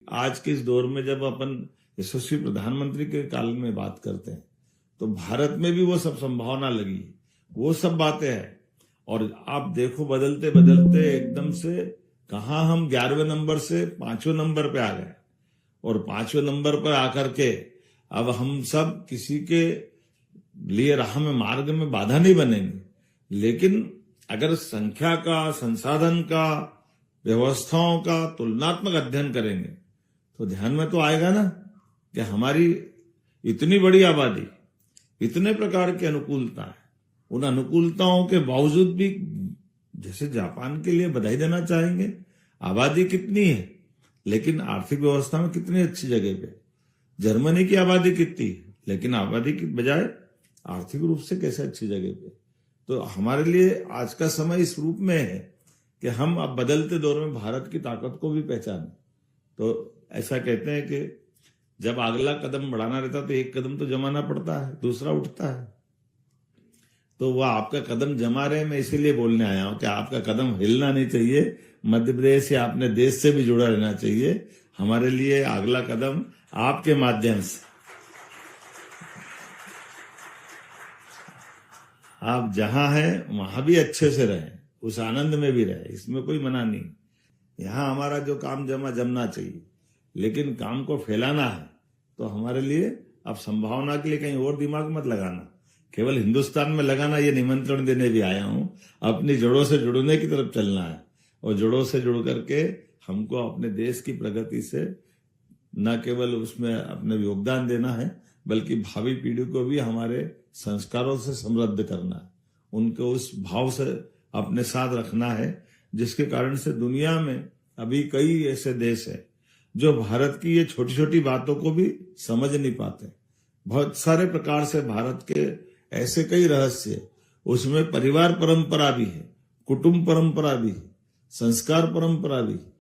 आज के इस दौर में जब अपन यशस्वी प्रधानमंत्री के काल में बात करते हैं तो भारत में भी वो सब संभावना लगी है, वो सब बातें हैं। और आप देखो बदलते बदलते एकदम से कहा हम 11वें नंबर से 5वें नंबर पे आ गए और 5वें नंबर पर आकर के अब हम सब किसी के लिए राह में मार्ग में बाधा नहीं बनेंगे, लेकिन अगर संख्या का, संसाधन का, व्यवस्थाओं का तुलनात्मक अध्ययन करेंगे तो ध्यान में तो आएगा ना कि हमारी इतनी बड़ी आबादी, इतने प्रकार की अनुकूलता है, उन अनुकूलताओं के बावजूद भी जैसे जापान के लिए बधाई देना चाहेंगे, आबादी कितनी है लेकिन आर्थिक व्यवस्था में कितनी अच्छी जगह पे। जर्मनी की आबादी कितनी है लेकिन आबादी की बजाय आर्थिक रूप से कैसे अच्छी जगह पे। तो हमारे लिए आज का समय इस रूप में है कि हम अब बदलते दौर में भारत की ताकत को भी पहचानें। तो ऐसा कहते हैं कि जब अगला कदम बढ़ाना रहता तो एक कदम तो जमाना पड़ता है, दूसरा उठता है। तो वह आपका कदम जमा रहे, मैं इसीलिए बोलने आया हूं कि आपका कदम हिलना नहीं चाहिए, मध्य प्रदेश या अपने देश से भी जुड़ा रहना चाहिए। हमारे लिए अगला कदम आपके माध्यम से, आप जहां हैं वहां भी अच्छे से रहें, उस आनंद में भी रहें, इसमें कोई मना नहीं। यहाँ हमारा जो काम जमना चाहिए, लेकिन काम को फैलाना है तो हमारे लिए अब संभावना के लिए कहीं और दिमाग मत लगाना, केवल हिंदुस्तान में लगाना। ये निमंत्रण देने भी आया हूं, अपनी जड़ों से जुड़ने की तरफ चलना है और जड़ों से जुड़ करके हमको अपने देश की प्रगति से न केवल उसमें अपने योगदान देना है बल्कि भावी पीढ़ी को भी हमारे संस्कारों से समृद्ध करना है, उनको उस भाव से अपने साथ रखना है जिसके कारण से दुनिया में अभी कई ऐसे देश हैं जो भारत की ये छोटी छोटी बातों को भी समझ नहीं पाते। बहुत सारे प्रकार से भारत के ऐसे कई रहस्य, उसमें परिवार परंपरा भी है, कुटुंब परंपरा भी है, संस्कार परंपरा भी है।